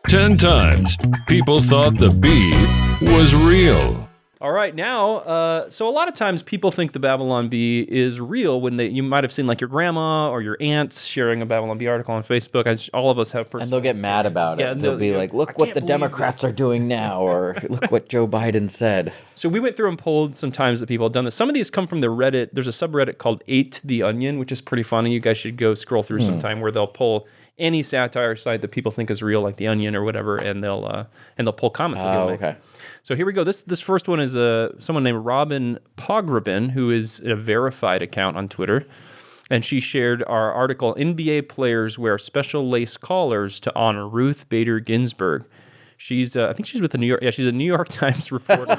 10 times people thought the bee was real. All right, now, so a lot of times people think the Babylon Bee is real when you might have seen like your grandma or your aunt sharing a Babylon Bee article on Facebook. All of us have personal And they'll get mad about it. Yeah, They'll be like, look what the Democrats are doing now, or look what Joe Biden said. So we went through and polled some times that people have done this. Some of these come from the Reddit. There's a subreddit called Ate the Onion, which is pretty funny. You guys should go scroll through sometime where they'll pull any satire site that people think is real, like The Onion or whatever, and they'll pull comments. Oh, okay. So here we go. This first one is someone named Robin Pograbin, who is a verified account on Twitter, and she shared our article, NBA Players Wear Special Lace Collars to Honor Ruth Bader Ginsburg. She's, I think she's with the New York, she's a New York Times reporter.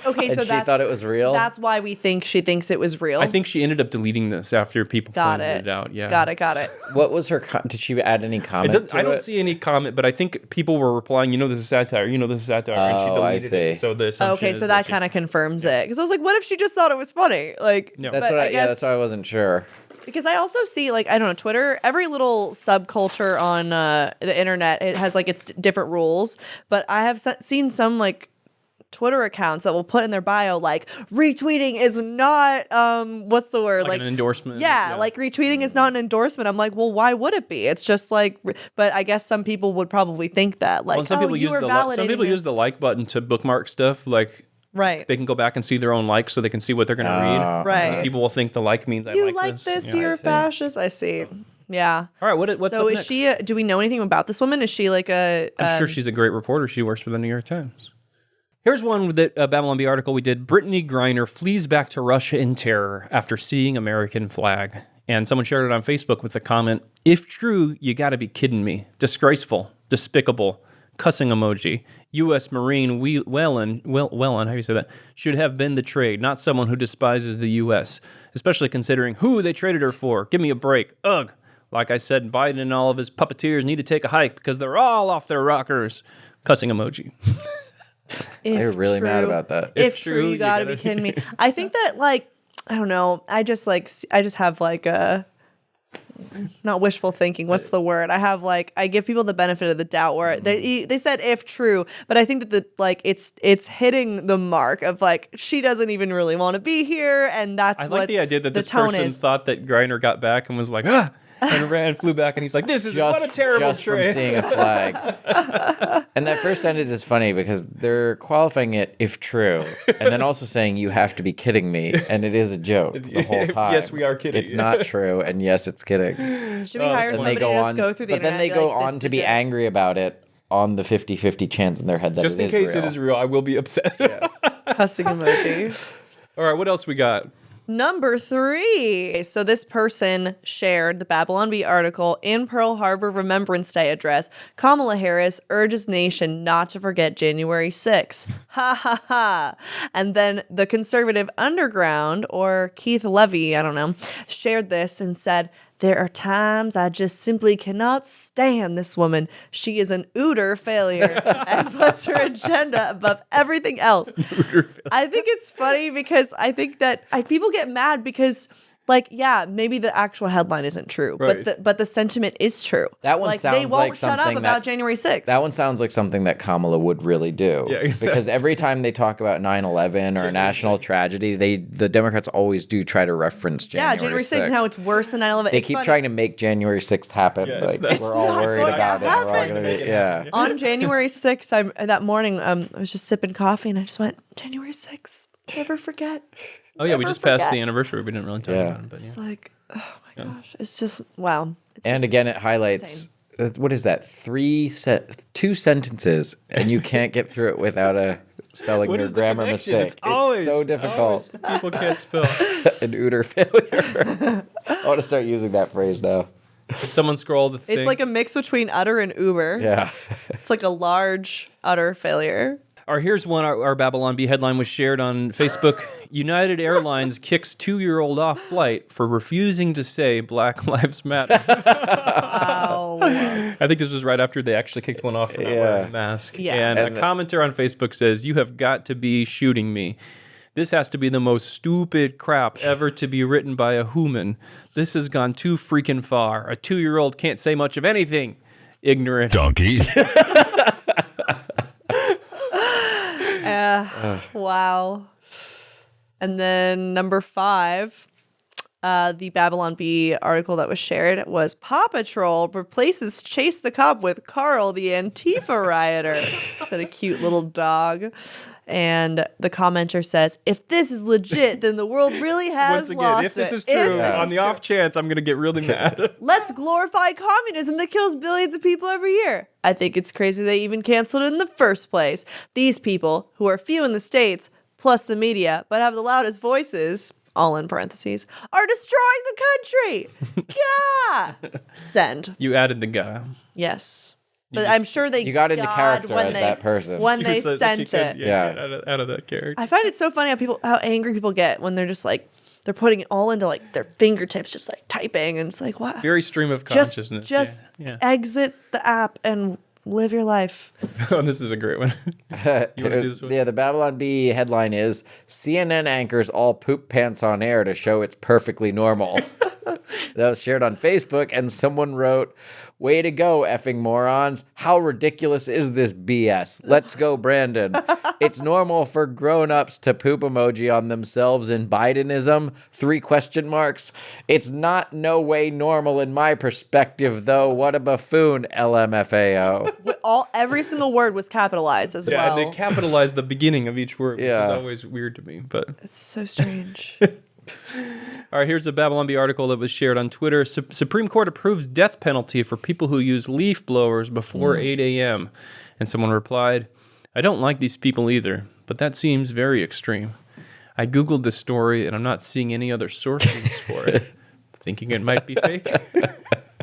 Okay, And so she that's, thought it was real? that's why she thinks it was real. I think she ended up deleting this after people pointed it out. Yeah. Got it. What was her... Did she add any comment to I don't see any comment, but I think people were replying, this is satire, this is satire, and she Oh, I deleted see. it. So the assumption Okay, is so that kind of confirms it. Because I was like, what if she just thought it was funny? Like, No. That's but what guess, that's why I wasn't sure. Because I also see, like, I don't know, Twitter, every little subculture on the internet, it has, like, its different rules. But I have seen some, like, Twitter accounts that will put in their bio, like, retweeting is not, what's the word? like an endorsement. Yeah, like, retweeting is not an endorsement. I'm like, well, why would it be? It's just, like, but I guess some people would probably think that. Like, some people use use the like button to bookmark stuff, like... Right. They can go back and see their own likes so they can see what they're going to read. Right. People will think the like means you I like this. Yeah. You're a fascist. I see. Yeah. All right, what's so up is next? she? Do we know anything about this woman? Is she like a? I'm sure she's a great reporter. She works for the New York Times. Here's one with the Babylon Bee article we did. Brittany Griner flees back to Russia in terror after seeing American flag. And someone shared it on Facebook with the comment, if true, you got to be kidding me. Disgraceful, despicable, cussing emoji. U.S. Marine Whelan, how do you say that, should have been the trade, not someone who despises the U.S., especially considering who they traded her for. Give me a break. Ugh. Like I said, Biden and all of his puppeteers need to take a hike because they're all off their rockers. Cussing emoji. They're really mad about that. If true, you gotta be kidding me. I think that, like, I don't know. I just have like a, not wishful thinking. What's the word? I give people the benefit of the doubt where they said if true, but I think that it's hitting the mark of like she doesn't even really want to be here, and that's I like the idea that this tone person is. thought that Griner got back and was like, and flew back, and he's like, this is what a terrible just trade. from seeing a flag. And that first sentence is funny because they're qualifying it if true, and then also saying you have to be kidding me, and it is a joke the whole time. Yes, we are kidding. It's not true, and yes, it's kidding. Should we hire And somebody they go to just on, go through the but then internet they and be go like, this on is to a be joke? angry about it on the 50-50 chance in their head that Just it in case real. it is real, I will be upset. Cussing emoji. All right, what else we got? Number 3. So this person shared the Babylon Bee article in Pearl Harbor Remembrance Day address. Kamala Harris urges nation not to forget January 6th. Ha ha ha. And then the conservative underground, or Keith Levy, I don't know, shared this and said, there are times I just simply cannot stand this woman. She is an utter failure and puts her agenda above everything else. I think it's funny because I think that people get mad because, like, yeah, maybe the actual headline isn't true, Right. but the sentiment is true. That one like, sounds they won't like shut up something about that- January 6th. That one sounds like something that Kamala would really do. Yeah, exactly. Because every time they talk about 9/11 or a national tragedy, the Democrats always do try to reference January 6th. Yeah, January 6th and how it's worse than 9/11. They It's keep funny. trying to make January 6th happen. Yeah, like, it's we're all not worried going about to it. We're all happen. gonna be, yeah. On January 6th, that morning, I was just sipping coffee and I just went, January 6th, never forget. Oh, yeah, we Never just passed forget. the anniversary. We didn't really talk Yeah. about it, but It's yeah. like, oh my gosh, it's just, wow. It's And just again, it highlights what is that? 2 sentences, and you can't get through it without a spelling What or is the grammar connection? mistake. It's always so difficult. People can't spell. An utter failure. I want to start using that phrase now. Did someone scroll the thing? It's like a mix between utter and uber. Yeah. It's like a large utter failure. Or here's one, our Babylon Bee headline was shared on Facebook. United Airlines kicks 2-year-old off flight for refusing to say Black Lives Matter. Wow. I think this was right after they actually kicked one off for not wearing a mask. Yeah. And a commenter on Facebook says, you have got to be shooting me. This has to be the most stupid crap ever to be written by a human. This has gone too freaking far. A 2-year-old can't say much of anything. ignorant. Donkey. Wow. And then number 5, the Babylon Bee article that was shared was Paw Patrol replaces Chase the Cop with Carl the Antifa rioter. Said a cute little dog. And the commenter says, if this is legit, then the world really has Once again, lost if this it. is true, If this on is the true. off chance, I'm going to get really mad. Let's glorify communism that kills billions of people every year. I think it's crazy they even canceled it in the first place. These people, who are few in the States, plus the media, but have the loudest voices, all in parentheses, are destroying the country. Yeah. Send. You added the guy. Yes. But I'm sure they You got into God character when as they, that person. when they Because that sent you could, it. Yeah. get out of that character. I find it so funny how angry people get when they're just like, they're putting it all into like their fingertips, just like typing, and it's like, wow. Very stream of Just consciousness. Yeah. exit the app and live your life. Oh, this is a great one. You want to do this one? Yeah, the Babylon Bee headline is CNN anchors all poop pants on air to show it's perfectly normal. That was shared on Facebook, and someone wrote, way to go, effing morons. How ridiculous is this BS? Let's go, Brandon. It's normal for grown-ups to poop emoji on themselves in Bidenism? 3 question marks. It's not no way normal in my perspective, though. What a buffoon, LMFAO. Every single word was capitalized as Yeah, well. and they capitalized the beginning of each word, which is Yeah. always weird to me. But It's so strange. all right, here's a Babylon Bee article that was shared on Twitter. Supreme Court approves death penalty for people who use leaf blowers before 8 a.m. And someone replied, I don't like these people either, but that seems very extreme. I Googled this story, and I'm not seeing any other sources for it. Thinking it might be fake.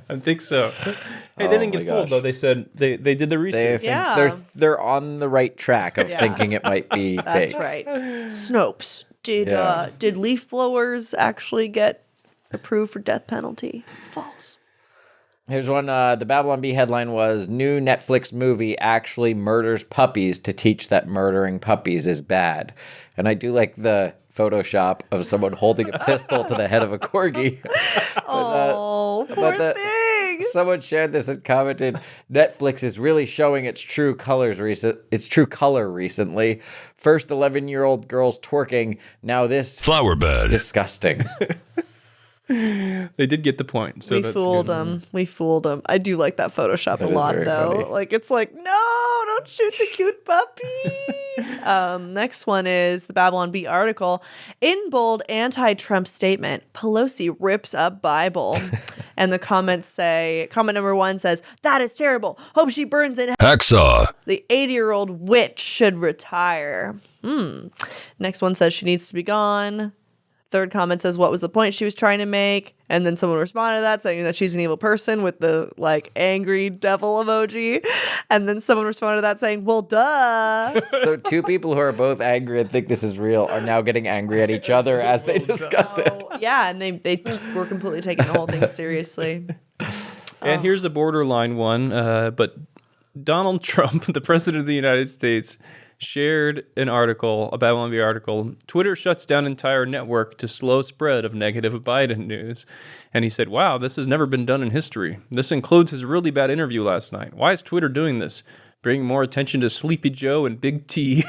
I think so. Hey, they didn't my get fooled, gosh. though. They said they did the They research. think Yeah. they're on the right track of thinking it might be That's fake. right. Snopes. Yeah. Did leaf blowers actually get approved for death penalty? False. Here's one. The Babylon Bee headline was, new Netflix movie actually murders puppies to teach that murdering puppies is bad. And I do like the Photoshop of someone holding a pistol to the head of a corgi. Oh, poor but the- thing. Someone shared this and commented, Netflix is really showing its true color recently. First 11-year-old girls twerking, now this Flower bed. disgusting. They did get the point. So We that's fooled good. them. We fooled them. I do like that Photoshop That a is lot, very though. funny. Like, it's like, no, don't shoot the cute puppy. Next one is the Babylon Bee article. In bold anti-Trump statement, Pelosi rips up Bible. And the comments say, comment number 1 says, that is terrible. Hope she burns in hell. Hacksaw. The 80-year-old witch should retire. Next one says she needs to be gone. Third comment says, what was the point she was trying to make? And then someone responded to that saying that she's an evil person with the like angry devil emoji. And then someone responded to that saying, well, duh. So 2 people who are both angry and think this is real are now getting angry at each other as they discuss it. So, yeah, and they were completely taking the whole thing seriously. And here's a borderline one. But Donald Trump, the president of the United States, shared an article, a Babylon Bee article. Twitter shuts down entire network to slow spread of negative Biden news. And he said, wow, this has never been done in history. This includes his really bad interview last night. Why is Twitter doing this? Bringing more attention to Sleepy Joe and Big T.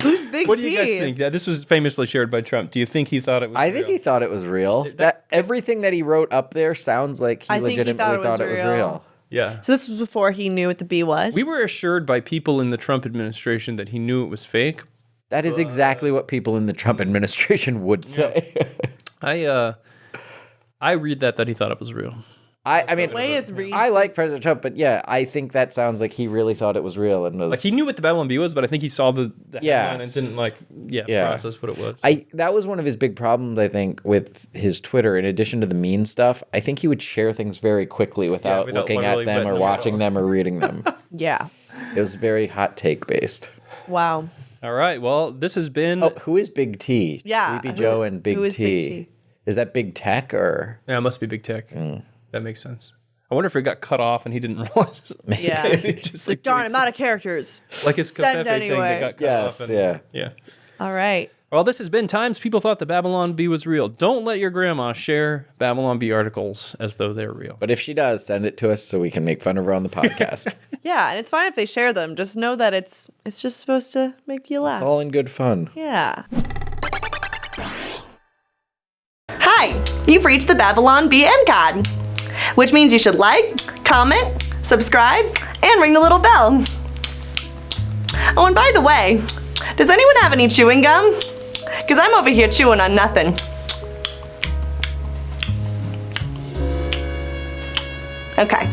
Who's Big What do T? you guys think? Yeah, this was famously shared by Trump. Do you think he thought it was I think he thought it was real. That everything that he wrote up there sounds like he I think he legitimately thought it was real. Yeah. So this was before he knew what the bee was? We were assured by people in the Trump administration that he knew it was fake. That is exactly what people in the Trump administration would say. I read that he thought it was real. I mean, way it reads. I like President Trump, but yeah, I think that sounds like he really thought it was real and was Like he knew what the Babylon Bee was, but I think he saw the headline and Yes. didn't Yeah. process what it was. That was one of his big problems, I think, with his Twitter. In addition to the mean stuff, I think he would share things very quickly without without looking really at them or vetting watching at all. them or reading them. Yeah. It was very hot take based. Wow. All right. Well, this has been. Oh, who is Big T? Yeah, Sleepy who- Joe and Big who is T. Big T? Is that Big Tech or? Yeah, it must be big tech. That makes sense. I wonder if it got cut off and he didn't realize. Yeah. Just Like, darn, I'm out of characters. like his Send Covfefe thing anyway. that got cut Yes, off. yeah. Yeah. All right. Well, this has been Times People Thought the Babylon Bee was real. Don't let your grandma share Babylon Bee articles as though they're real. But if she does, send it to us so we can make fun of her on the podcast. Yeah, and it's fine if they share them. Just know that it's just supposed to make you laugh. It's all in good fun. Yeah. Hi, you've reached the Babylon Bee end card, which means you should like, comment, subscribe, and ring the little bell. Oh, and by the way, does anyone have any chewing gum? Because I'm over here chewing on nothing. Okay.